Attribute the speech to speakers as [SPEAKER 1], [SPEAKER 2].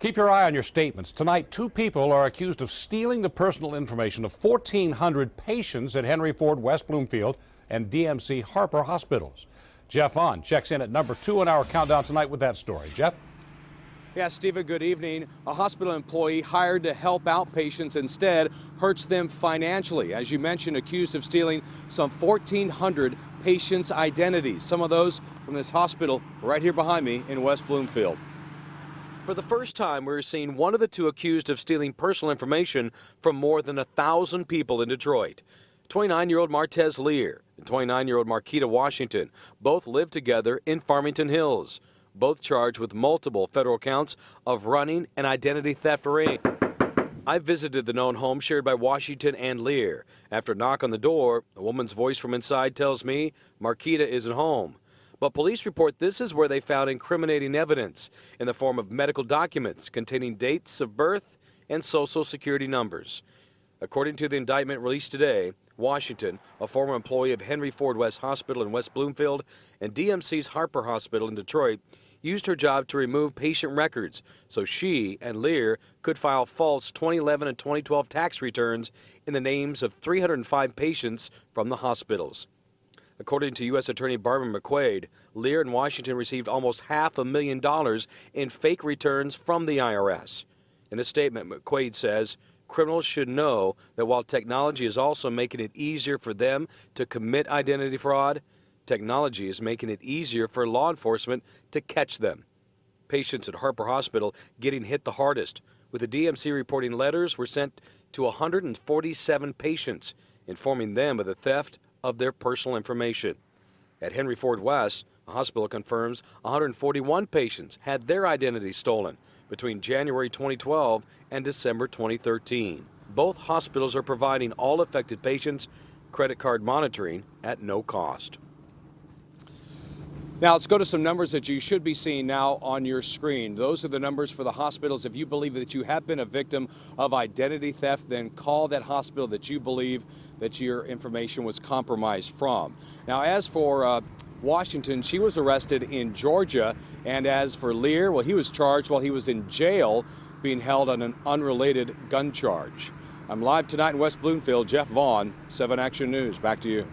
[SPEAKER 1] Keep your eye on your statements. Tonight, 2 people are accused of stealing the personal information of 1,400 patients at Henry Ford, West Bloomfield, and DMC Harper hospitals. Jeff Vaughn checks in at number 2 on our countdown tonight with that story. Jeff?
[SPEAKER 2] Yeah, Stephen, good evening. A hospital employee hired to help out patients instead hurts them financially. As you mentioned, accused of stealing some 1,400 patients' identities. Some of those from this hospital right here behind me in West Bloomfield. For the first time, we're seeing one of the 2 accused of stealing personal information from more than 1,000 people in Detroit. 29-year-old Martez Lear and 29-year-old Marquita Washington both live together in Farmington Hills, both charged with multiple federal counts of running an identity theft ring. I visited the known home shared by Washington and Lear. After a knock on the door, a woman's voice from inside tells me Marquita isn't home. But police report this is where they found incriminating evidence in the form of medical documents containing dates of birth and social security numbers. According to the indictment released today, Washington, a former employee of Henry Ford West Hospital in West Bloomfield and DMC's Harper Hospital in Detroit, used her job to remove patient records so she and Lear could file false 2011 and 2012 tax returns in the names of 305 patients from the hospitals. According to U.S. Attorney Barbara McQuaid, Lear and Washington received almost $500,000 in fake returns from the IRS. In a statement, McQuaid says, criminals should know that while technology is also making it easier for them to commit identity fraud, technology is making it easier for law enforcement to catch them. Patients at Harper Hospital getting hit the hardest, with the DMC reporting letters were sent to 147 patients, informing them of the theft of their personal information. At Henry Ford West, the hospital confirms 141 patients had their identities stolen between January 2012 and December 2013. Both hospitals are providing all affected patients credit card monitoring at no cost. Now let's go to some numbers that you should be seeing now on your screen. Those are the numbers for the hospitals. If you believe that you have been a victim of identity theft, then call that hospital that you believe that your information was compromised from. Now, as for Washington, she was arrested in Georgia, and as for Lear, well, he was charged while he was in jail being held on an unrelated gun charge. I'm live tonight in West Bloomfield. Jeff Vaughn, 7 Action News. Back to you.